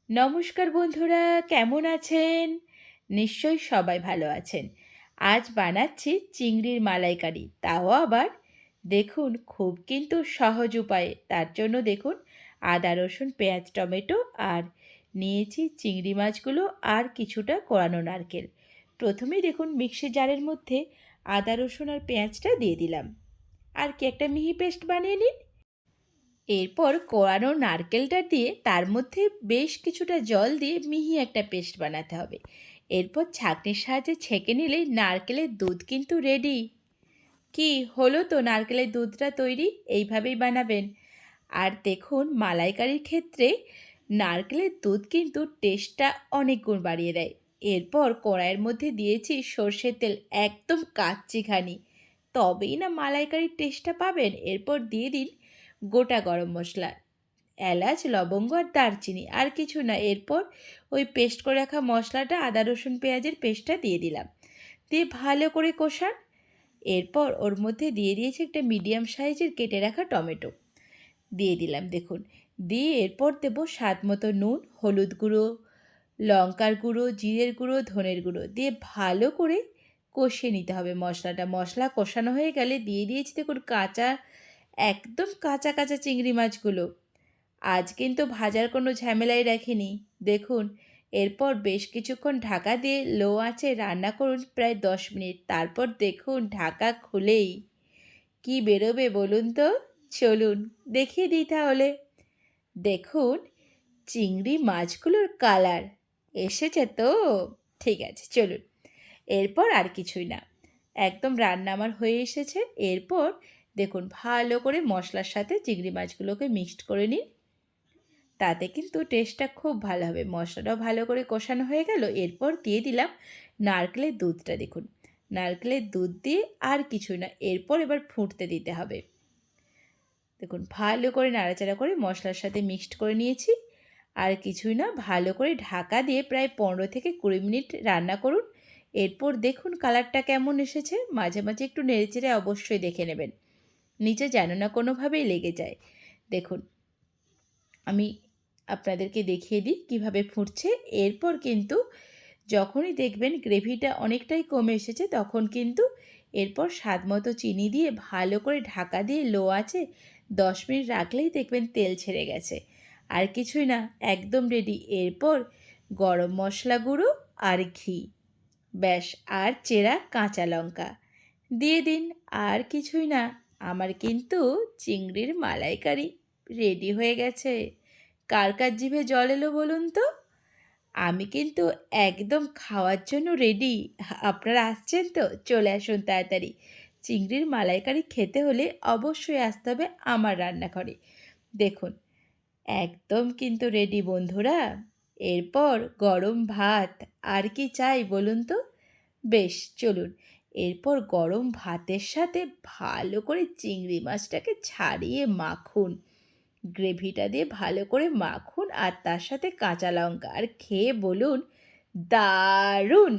নমস্কার বন্ধুরা, কেমন আছেন? নিশ্চয়ই সবাই ভালো আছেন। আজ বানাচ্ছি চিংড়ির মালাইকারি, তাও আবার দেখুন খুব কিন্তু সহজ উপায়ে। তার জন্য দেখুন আদা রসুন পেঁয়াজ টমেটো আর নিয়েছি চিংড়ি মাছগুলো আর কিছুটা কোরানো নারকেল। প্রথমেই দেখুন মিক্সি জারের মধ্যে আদা রসুন আর পেঁয়াজটা দিয়ে দিলাম, আর কি একটা মিহি পেস্ট বানিয়ে নিন। এরপর কোরানো নারকেলটা দিয়ে তার মধ্যে বেশ কিছুটা জল দিয়ে মিহি একটা পেস্ট বানাতে হবে। এরপর ছাঁকনির সাহায্যে ছেঁকে নিলেই নারকেলের দুধ কিন্তু রেডি। কি হলো তো নারকেলের দুধটা তৈরি, এইভাবেই বানাবেন। আর দেখুন মালাইকারির ক্ষেত্রে নারকেলের দুধ কিন্তু টেস্টটা অনেক গুণ বাড়িয়ে দেয়। এরপর কড়াইয়ের মধ্যে দিয়েছি সর্ষের তেল, একদম কাচ্চিখানি, তবেই না মালাইকারির টেস্টটা পাবেন। এরপর দিয়ে দিন গোটা গরম মশলা, এলাচ লবঙ্গ আর দারচিনি, আর কিছু না। এরপর ওই পেস্ট করে রাখা মশলাটা আদা রসুন পেঁয়াজের পেস্টটা দিয়ে দিলাম, দিয়ে ভালো করে কষান। এরপর ওর মধ্যে দিয়ে দিয়েছি একটা মিডিয়াম সাইজের কেটে রাখা টমেটো, দিয়ে দিলাম দেখুন। দিয়ে এরপর দেবো স্বাদ মতো নুন, হলুদ গুঁড়ো, লঙ্কার গুঁড়ো, জিরের গুঁড়ো, ধনের গুঁড়ো দিয়ে ভালো করে কষিয়ে নিতে হবে মশলাটা। মশলা কষানো হয়ে গেলে দিয়ে দিয়েছি দেখুন একদম কাঁচা কাঁচা চিংড়ি মাছগুলো। আজ কিন্তু ভাজার কোনো ঝামেলাই রাখিনি দেখুন। এরপর বেশ কিছুক্ষণ ঢাকা দিয়ে লো আঁচে রান্না করুন প্রায় 10 মিনিট। তারপর দেখুন ঢাকা খুলেই কি বেরোবে বলুন তো? চলুন দেখিয়ে দিই তাহলে। দেখুন চিংড়ি মাছগুলোর কালার এসেছে তো? ঠিক আছে, চলুন। এরপর আর কিছুই না, একদম রান্না আমার হয়ে এসেছে। এরপর দেখুন ভালো করে মশলার সাথে চিংড়ি মাছগুলোকে মিক্সড করে নিন, তাতে কিন্তু টেস্টটা খুব ভালো হবে। মশলাটাও ভালো করে কষানো হয়ে গেল। এরপর দিয়ে দিলাম নারকেলের দুধটা, দেখুন নারকেলের দুধ দিয়ে আর কিছুই না। এবার ফুটতে দিতে হবে। দেখুন ভালো করে নাড়াচাড়া করে মশলার সাথে মিক্সড করে নিয়েছি। আর কিছুই না, ভালো করে ঢাকা দিয়ে প্রায় 15 থেকে 20 মিনিট রান্না করুন। এরপর দেখুন কালারটা কেমন এসেছে। মাঝে মাঝে একটু নেড়েচেড়ে অবশ্যই দেখে নেবেন, নিচে যেন না কোনোভাবেই লেগে যায়। দেখুন আমি আপনাদেরকে দেখিয়ে দিই কীভাবে ফুটছে। এরপর কিন্তু যখনই দেখবেন গ্রেভিটা অনেকটাই কমে এসেছে, তখন কিন্তু এরপর স্বাদ মতো চিনি দিয়ে ভালো করে ঢাকা দিয়ে লো আছে 10 মিনিট রাখলেই দেখবেন তেল ছেড়ে গেছে। আর কিছুই না, একদম রেডি। এরপর গরম মশলা গুঁড়ো আর ঘি, ব্যাস, আর চেরা কাঁচা লঙ্কা দিয়ে দিন। আর কিছুই না, আমার কিন্তু চিংড়ির মালাইকারি রেডি হয়ে গেছে। কার কার জিভে জল এলো বলুন তো? আমি কিন্তু একদম খাওয়ার জন্য রেডি। আপনারা আসছেন তো? চলে আসুন তাড়াতাড়ি। চিংড়ির মালাইকারি খেতে হলে অবশ্যই আসতে হবে আমার রান্নাঘরে। দেখুন একদম কিন্তু রেডি বন্ধুরা। এরপর গরম ভাত, আর কি চাই বলুন তো? বেশ, চলুন এরপর গরম ভাতের সাথে ভালো করে চিংড়ি মাছটাকে ছাড়িয়ে মাখুন, গ্রেভিটা দিয়ে ভালো করে মাখুন, আর তার সাথে কাঁচা লঙ্কা, আর খেয়ে বলুন দারুণ।